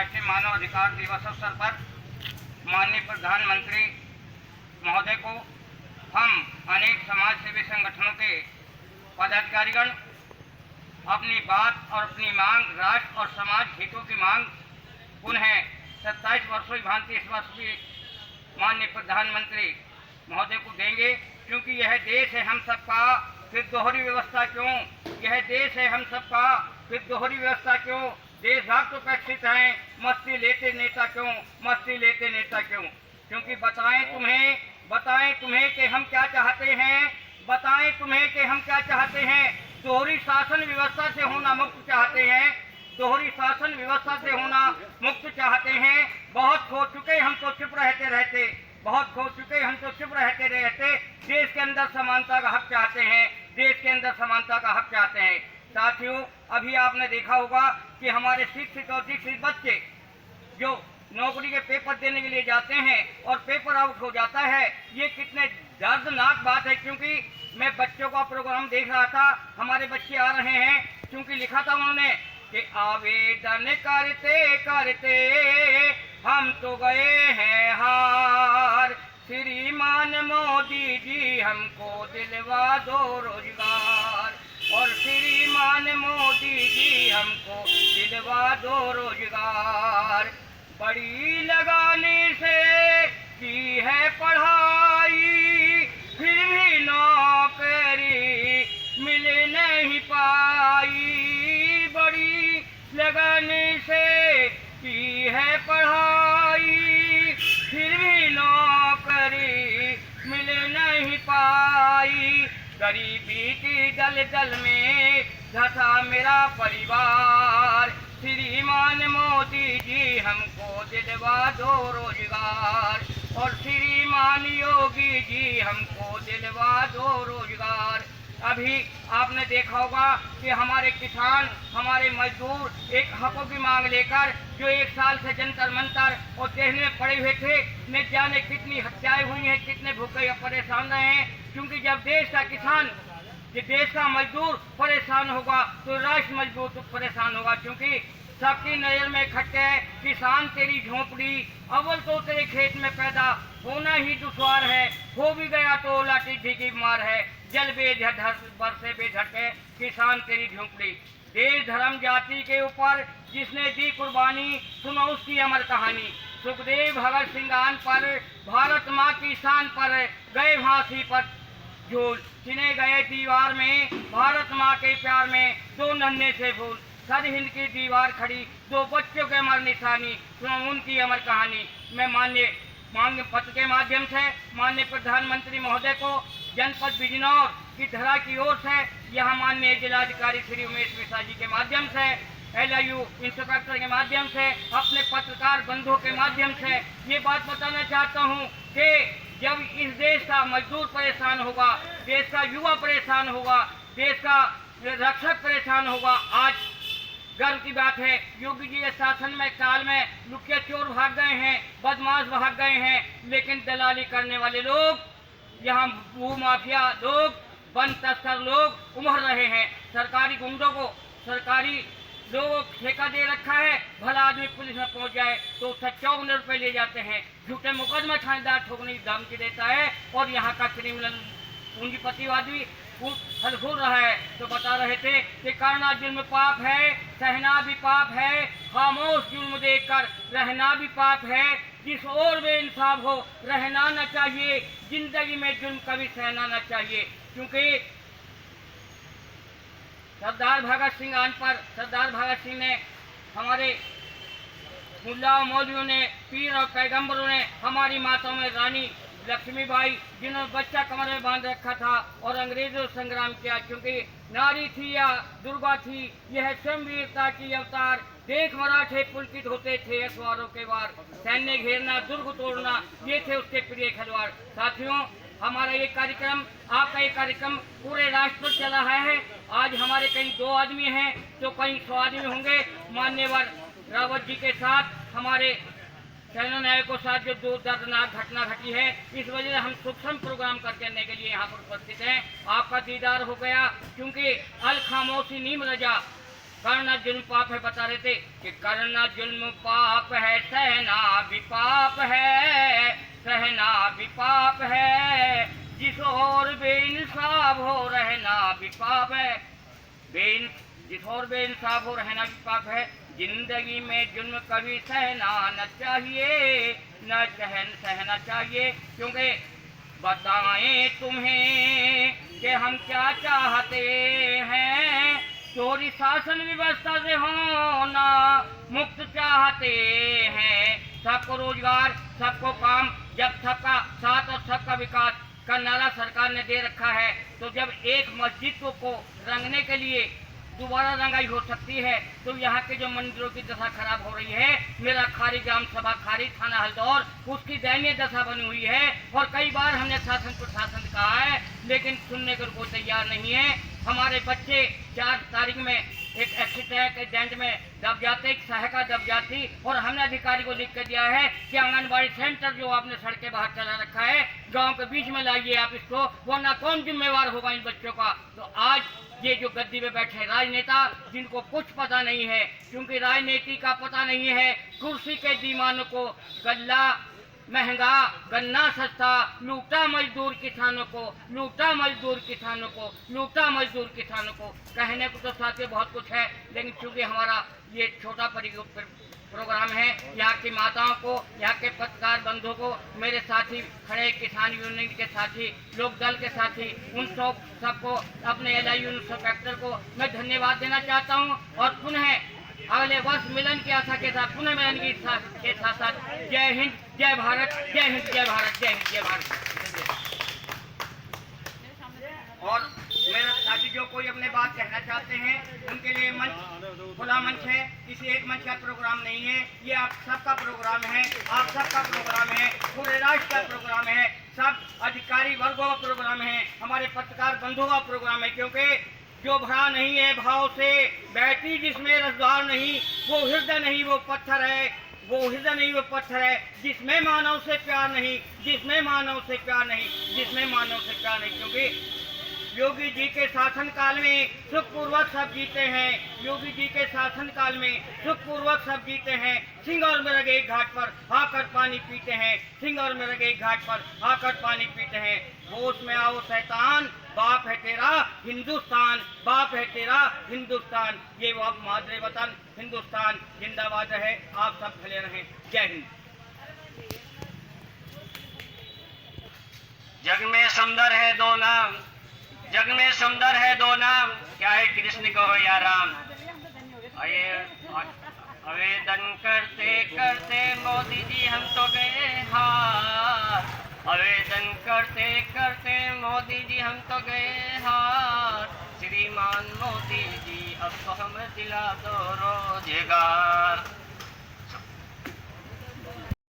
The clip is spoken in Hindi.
राष्ट्रीय मानव अधिकार दिवस अवसर पर माननीय प्रधानमंत्री महोदय को हम अनेक समाज सेवी संगठनों के पदाधिकारीगण अपनी बात और अपनी मांग, राष्ट्र और समाज हितों की मांग पुनः 27 वर्षों की भांति इस वर्ष भी माननीय प्रधानमंत्री महोदय को देंगे, क्योंकि यह देश है हम सबका, फिर दोहरी व्यवस्था क्यों? यह देश है हम सबका, फिर दोहरी व्यवस्था क्यों? देशभक्त तो उपस्थित हैं, मस्ती लेते नेता क्यों? मस्ती लेते नेता क्यों? क्योंकि बताएं तुम्हें कि हम क्या चाहते हैं, बताएं तुम्हें कि हम क्या चाहते हैं। दोहरी शासन व्यवस्था से होना मुक्त चाहते हैं, दोहरी शासन व्यवस्था से होना मुक्त चाहते हैं। बहुत खो चुके हम तो चुप रहते, बहुत खो चुके हम तो चुप रहते देश के अंदर समानता का हक चाहते हैं, देश के अंदर समानता का हक चाहते हैं। साथियों, अभी आपने देखा होगा कि हमारे शिक्षित और दीक्षित बच्चे जो नौकरी के पेपर देने के लिए जाते हैं और पेपर आउट हो जाता है, ये कितने दर्दनाक बात है। क्योंकि मैं बच्चों का प्रोग्राम देख रहा था, हमारे बच्चे आ रहे हैं, क्योंकि लिखा था उन्होंने कि आवेदन करते करते हम तो गए हैं हार, श्रीमान मोदी जी हमको दिलवा दो रोजगार, और श्रीमान मोदी जी हमको दिलवा दो रोजगार। बड़ी लगाने से की है पढ़ाई, फिर भी नौकरी मिल नहीं पाई। बड़ी लगाने से की है पढ़ाई, फिर भी नौकरी मिल नहीं पाई। गरीबी की दलदल में धंसा मेरा परिवार, श्रीमान मोदी जी हमको दिलवा दो रोजगार, और श्रीमान योगी जी हमको दिलवा दो रोजगार। अभी आपने देखा होगा कि हमारे किसान, हमारे मजदूर एक हकों की मांग लेकर जो एक साल से जंतर मंतर और देश में पड़े हुए थे, न जाने कितनी हत्याएं हुई हैं, कितने भूखे परेशान रहे हैं। क्योंकि जब देश का किसान, देश का मजदूर परेशान होगा तो राष्ट्र मजदूर तो परेशान होगा। क्योंकि सबकी नजर में खटके है, किसान तेरी झोंपड़ी, अव्वल तो तेरे खेत में पैदा होना ही दुश्वार है, हो भी गया तो लाठी की मार है, जल बेधड़ बरसे बेधड़के किसान तेरी झोंपड़ी। देश धर्म जाति के ऊपर जिसने दी कुर्बानी, सुनो उसकी अमर कहानी। सुखदेव भगत सिंगान पर, भारत माँ की शान पर गए फांसी पर झूल, चिने गए दीवार में भारत माँ के प्यार में दो नन्हे से फूल। सर हिंद की दीवार खड़ी, दो बच्चों के अमर निशानी, सुनो उनकी अमर कहानी। मैं माननीय मांग पत्र के माध्यम से माननीय प्रधानमंत्री महोदय को जनपद बिजनौर की धरा की ओर से, यहाँ माननीय जिलाधिकारी श्री उमेश मिश्रा जी के माध्यम से, LIU इंस्पेक्टर के माध्यम से, अपने पत्रकार बंधुओं के माध्यम से ये बात बताना चाहता हूँ कि जब इस देश का मजदूर परेशान होगा, देश का युवा परेशान होगा, देश का रक्षक परेशान होगा। आज गर्व की बात है, योगी जी के शासन में काल में लुकिया चोर भाग गए हैं, बदमाश भाग गए हैं, लेकिन दलाली करने वाले लोग, यहाँ भू माफिया लोग, वन तस्कर लोग उमड़ रहे हैं। सरकारी गुंडों को, सरकारी लोगों को ठेका दे रखा है, भला आदमी पुलिस में पहुंच जाए तो 54 रुपये ले जाते हैं, झूठे मुकदमा थानेदार ठोकने की धमकी देता है, और यहाँ का क्रिमिनल पूंजीपतिवादी फल रहा है। तो बता रहे थे कि करना जुल्म पाप है, सहना भी पाप है, खामोश जुल्म देखकर रहना भी पाप है। जिस ओर बेइंसाफ हो रहना न चाहिए, जिंदगी में जुल्म कभी सहना न चाहिए। क्योंकि सरदार भगत सिंह आन पर, सरदार भगत सिंह ने, हमारे मुल्ला और मौलवियों ने, पीर और पैगंबरों ने, हमारी माताओं में रानी लक्ष्मीबाई जिन्होंने बच्चा कमर में बांध रखा था और अंग्रेजों से संग्राम किया। क्योंकि नारी थी या दुर्गा थी, यह स्वयं वीरता की अवतार, देख मराठे पुलकित होते थे अखबारों के वार, सैन्य घेरना दुर्ग तोड़ना ये थे उसके प्रिय खिलवाड़। साथियों, हमारा ये कार्यक्रम, आपका ये कार्यक्रम पूरे राष्ट्र पर चल रहा है। आज हमारे कहीं 2 आदमी हैं तो कहीं 100 आदमी होंगे। मान्यवर रावत जी के साथ, हमारे सेना नायकों के साथ जो 2 दर्दनाक घटना घटी है, इस वजह से हम सूक्ष्म प्रोग्राम करने के लिए यहाँ पर उपस्थित हैं। आपका दीदार हो गया, क्योंकि अल खामोशी नीम रजा, करना जुल्म पाप है, बता रहे थे कि करना जुल्म पाप है, सहना भी पाप है, सहना भी पाप है, जिस और बेइंसाफ हो रहना भी पाप है, जिस और बेइंसाफ हो रहना भी पाप है। जिंदगी में जुल्म कभी सहना न चाहिए, न सहना चाहिए, क्योंकि बताएं तुम्हें कि हम क्या चाहते हैं, चोरी शासन व्यवस्था से होना मुक्त चाहते हैं, सबको रोजगार, सबको काम, जब सबका साथ और सबका विकास का नारा सरकार ने दे रखा है, तो जब एक मस्जिद को रंगने के लिए दोबारा रंगाई हो सकती है, तो यहाँ के जो मंदिरों की दशा खराब हो रही है, मेरा खारी ग्राम सभा खारी थाना हल्दौर, उसकी दयनीय दशा बनी हुई है। और कई बार हमने शासन प्रशासन कहा है, लेकिन सुनने को कोई तैयार नहीं है। हमारे बच्चे 4 तारीख में एक एक्सीडेंट में दब जाते, एक सहायिका दब जाती, और हमने अधिकारी को लिख कर दिया है कि आंगनबाड़ी सेंटर जो आपने सड़क के बाहर चला रखा है, गांव के बीच में लाइए आप इसको, वरना कौन जिम्मेवार होगा इन बच्चों का। तो आज ये जो गद्दी में बैठे राजनेता, जिनको कुछ पता नहीं है, क्योंकि राजनीति का पता नहीं है, कुर्सी के दीवानों को गल्ला महंगा, गन्ना सस्ता, लूटा मजदूर किसानों को, लूटा मजदूर किसानों को, लूटा मजदूर किसानों को। कहने को तो साथियों बहुत कुछ है, लेकिन चूंकि हमारा ये छोटा प्रोग्राम है, यहाँ की माताओं को, यहाँ के पत्रकार बंधुओं को, मेरे साथी खड़े किसान यूनियन के साथी, लोक दल के साथी, उन सबको, अपने LIU इंस्पेक्टर को मैं धन्यवाद देना चाहता हूँ। और पुनः अगले वर्ष मिलन की आशा के साथ, पुनः मिलन की के साथ साथ जय हिंद, जय भारत, जय हिंद, जय भारत, जय हिंद, जय भारत। और मेरे साथी जो कोई अपने बात कहना चाहते हैं, उनके लिए मंच खुला मंच है, किसी एक मंच का प्रोग्राम नहीं है, ये आप सबका प्रोग्राम है, आप सबका प्रोग्राम है, पूरे राष्ट्र का प्रोग्राम है, सब अधिकारी वर्गों का प्रोग्राम है, हमारे पत्रकार बंधुओं का प्रोग्राम है। क्योंकि जो भरा नहीं है भाव से, बैठी जिसमें रसदार नहीं, वो हृदय नहीं, वो पत्थर है, वो हृदय नहीं, वो पत्थर है, जिसमें मानव से प्यार नहीं, जिसमें मानव से प्यार नहीं, जिसमें मानव से प्यार नहीं। क्योंकि योगी जी के शासन काल में सुखपूर्वक सब जीते हैं, योगी जी के शासन काल में सुखपूर्वक सब जीते हैं, सिंगौर में लगे घाट पर आकर पानी पीते हैं, सिंगौर में लगे घाट पर आकर पानी पीते हैं। होश में आओ शैतान, बाप है तेरा हिंदुस्तान, बाप है तेरा हिंदुस्तान, ये वो अब मादरे वतन हिंदुस्तान जिंदाबाद रहे, आप सब खड़े रहें। जय हिंद। जग में सुंदर है दो नाम, जग में सुंदर है दो नाम, क्या है कृष्ण कहो या राम। आवेदन करते करते मोदी जी हम तो गए हार, आवेदन करते करते मोदी जी हम तो गए हार, श्रीमान मोदी जी अब तो हमें दिला दो रोजगार।